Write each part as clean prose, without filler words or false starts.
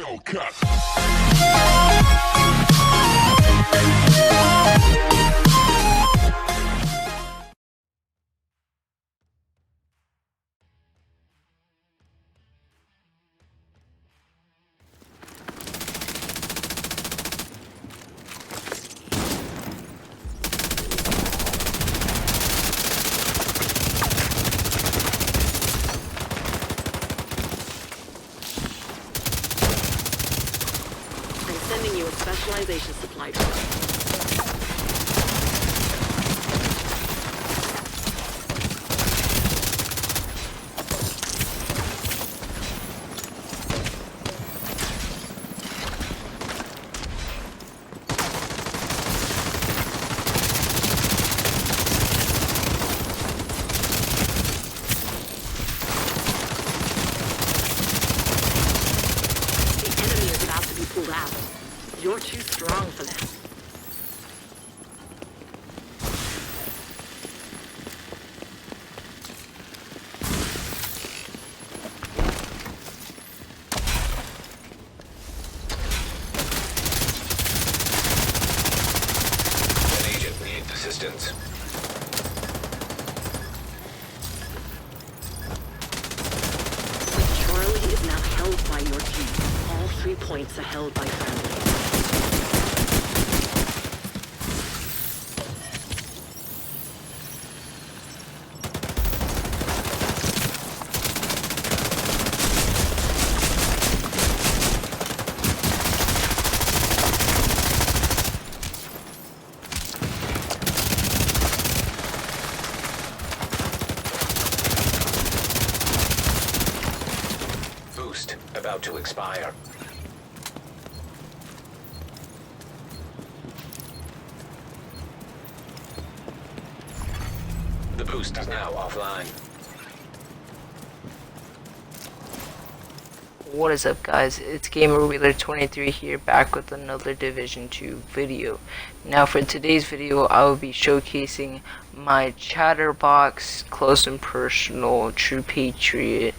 Hellcat. Sending you a specialization supply truck. The enemy is about to be pulled out. You're too strong for that. An agent needs assistance. Charlie is now held by your team. All 3 points are held by friendly. Boost about to expire. The boost is now offline. What is up, guys? It's GamerWheeler23 here, back with another Division 2 video. Now for today's video, I will be showcasing my Chatterbox Close and Personal True Patriot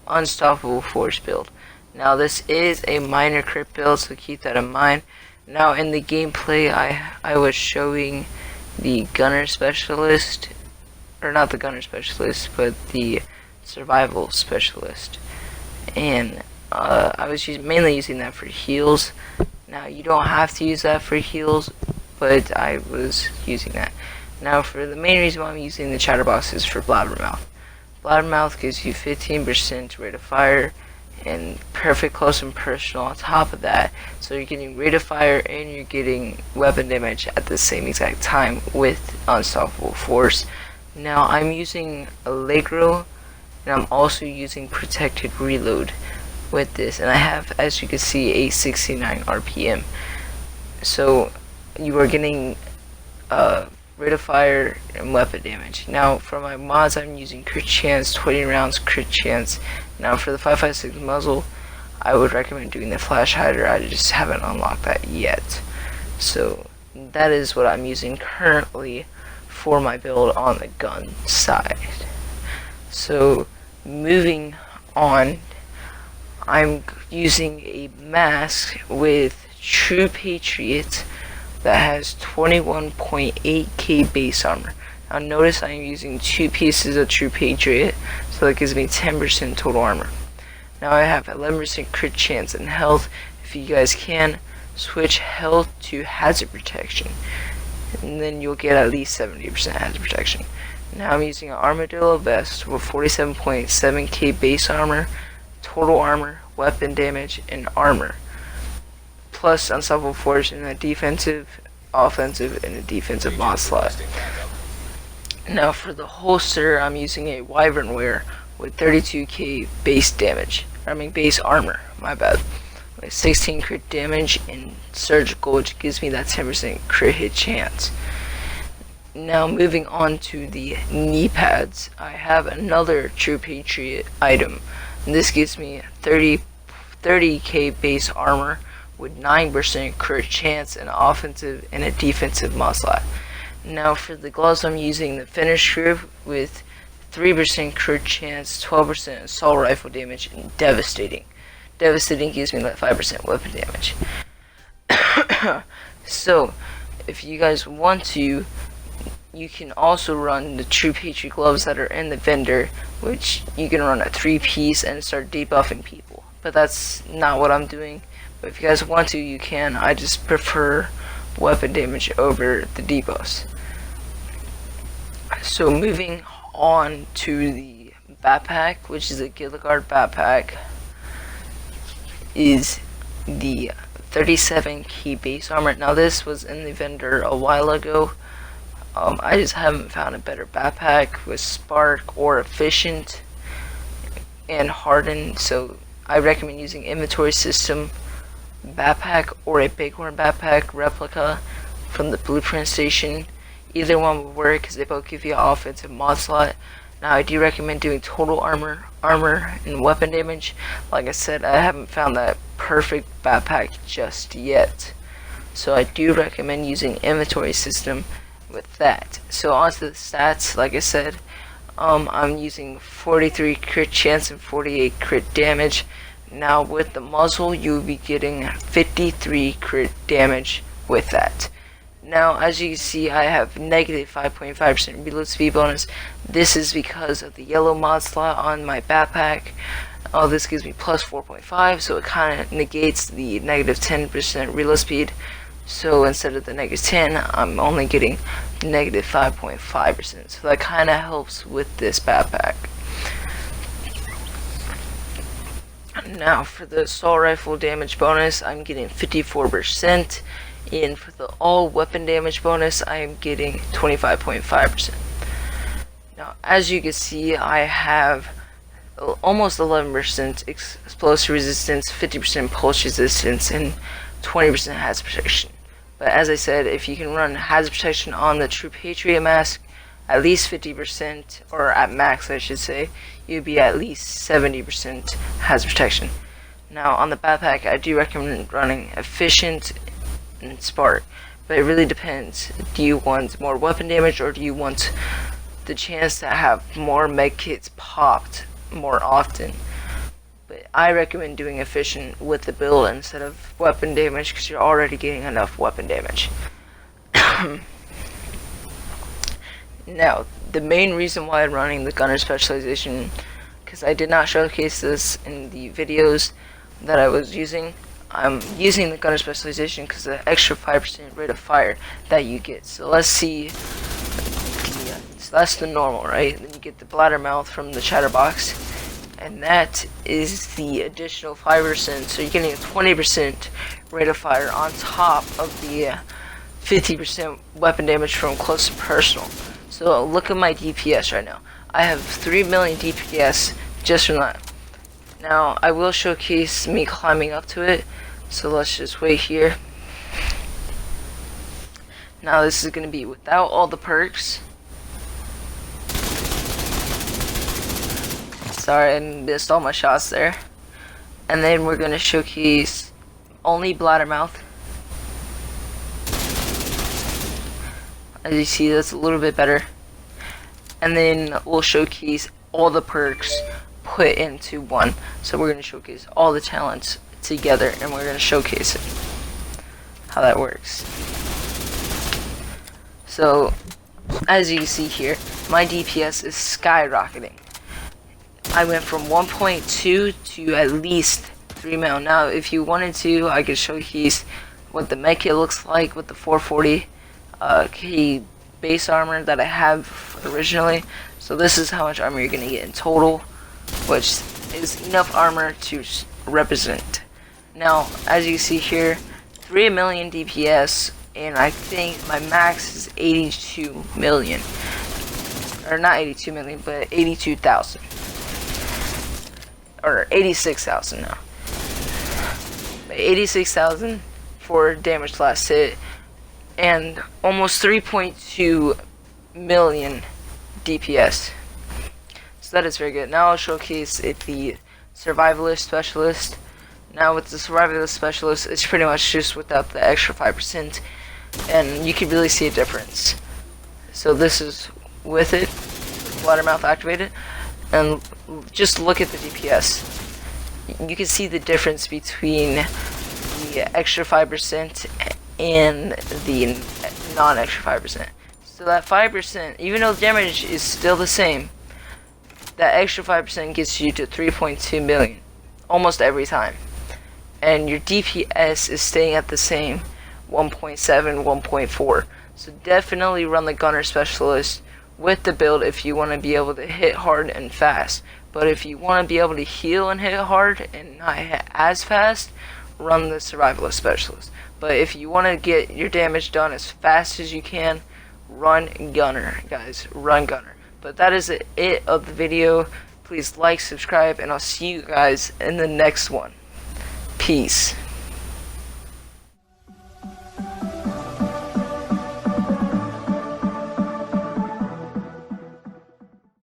Unstoppable Force build. Now this is a minor crit build, so keep that in mind. Now in the gameplay, I was showing the Gunner Specialist, or not the Gunner Specialist, but the Survival Specialist, and I was mainly using that for heals. Now you don't have to use that for heals, but I was using that. Now for the main reason why I'm using the Chatterbox is for blattermouth. Blattermouth gives you 15% rate of fire and perfect close and personal on top of that, so you're getting rate of fire and you're getting weapon damage at the same exact time with Unstoppable Force. Now I'm using Allegro, and I'm also using Protected Reload with this, and I have, as you can see, a 69 RPM. So you are getting rate of fire and weapon damage. Now for my mods, I'm using crit chance, 20 rounds crit chance. Now for the 5.56 muzzle, I would recommend doing the flash hider. I just haven't unlocked that yet. So that is what I'm using currently for my build on the gun side. So moving on, I'm using a mask with True Patriot that has 21.8k base armor. Now notice I'm using 2 pieces of True Patriot, so that gives me 10% total armor. Now I have 11% crit chance and health. If you guys can, switch health to hazard protection, and then you'll get at least 70% hazard protection. Now I'm using an armadillo vest with 47.7k base armor, total armor, weapon damage, and armor, plus Unstoppable Force in a defensive, offensive, and a defensive mod slot. Now for the holster, I'm using a wyvern wear with 32k base damage. Base armor, my bad. With 16 crit damage and surgical, which gives me that 10% crit hit chance. Now moving on to the knee pads, I have another True Patriot item, and this gives me 30k base armor with 9% crit chance, an offensive and a defensive mod slot. Now for the gloves, I'm using the finish grip with 3% crit chance, 12% assault rifle damage, and devastating. Devastating gives me that 5% weapon damage. So, if you guys want to, you can also run the True Patriot gloves that are in the vendor, which you can run a 3-piece and start debuffing people. But that's not what I'm doing. But if you guys want to, you can. I just prefer weapon damage over the debuffs. So moving on to the backpack, which is a Gilligard backpack, is the 37 key base armor. Now this was in the vendor a while ago. I just haven't found a better backpack with spark or efficient and hardened, so I recommend using inventory system backpack or a bighorn backpack replica from the blueprint station. Either one will work because they both give you an offensive mod slot. Now I do recommend doing total armor and weapon damage. Like I said, I haven't found that perfect backpack just yet, so I do recommend using inventory system with that. So onto the stats. Like I said, I'm using 43 crit chance and 48 crit damage. Now with the muzzle, you'll be getting 53 crit damage with that. Now as you can see, I have negative 5.5% reload speed bonus. This is because of the yellow mod slot on my backpack. This gives me plus 4.5, so it kind of negates the negative 10% reload speed. So instead of the negative 10, I'm only getting negative 5.5%. So that kind of helps with this backpack. Now for the assault rifle damage bonus, I'm getting 54%. And for the all weapon damage bonus, I am getting 25.5%. Now as you can see, I have almost 11% explosive resistance, 50% pulse resistance, and 20% hazard protection. But as I said, if you can run hazard protection on the True Patriot mask, at least 50%, or at max I should say, you'd be at least 70% hazard protection. Now on the backpack, I do recommend running efficient and spark, but it really depends. Do you want more weapon damage, or do you want the chance to have more med kits popped more often? But I recommend doing efficient with the build instead of weapon damage, because you're already getting enough weapon damage. Now the main reason why I'm running the gunner specialization, because I did not showcase this in the videos that I was using, I'm using the gunner specialization because of the extra 5% rate of fire that you get. So let's see. So that's the normal, right? Then you get the blattermouth from the chatterbox, and that is the additional 5%. So you're getting a 20% rate of fire on top of the 50% weapon damage from close and personal. So look at my DPS right now. I have 3 million DPS just from that. Now I will showcase me climbing up to it, so let's just wait here. Now this is going to be without all the perks. Sorry, I missed all my shots there. And then we're going to showcase only blattermouth. As you see, that's a little bit better. And then we'll showcase all the perks put into one. So we're going to showcase all the talents together, and we're going to showcase it, how that works. So as you can see here, my DPS is skyrocketing. I went from 1.2 to at least 3 mil. Now if you wanted to, I could showcase what the medkit looks like with the 440 key base armor that I have originally. So this is how much armor you're going to get in total, which is enough armor to represent. Now as you see here, 3 million DPS, and I think my max is 82 million, or not 82 million, but 82,000, or 86,000 now. But 86,000 for damage last hit, and almost 3.2 million DPS. So that is very good. Now I'll showcase it, the Survivalist Specialist. Now with the Survivalist Specialist, it's pretty much just without the extra 5%, and you can really see a difference. So this is with it, blattermouth activated, and just look at the DPS. you can see the difference between the extra 5% and the non-extra 5%. So that 5%, even though the damage is still the same, that extra 5% gets you to 3.2 million almost every time. And your DPS is staying at the same 1.7, 1.4. So definitely run the Gunner Specialist with the build if you want to be able to hit hard and fast. But if you want to be able to heal and hit hard and not hit as fast, run the Survivalist Specialist. But if you want to get your damage done as fast as you can, run Gunner, guys. Run Gunner. But that is it of the video. Please like, subscribe, and I'll see you guys in the next one. Peace.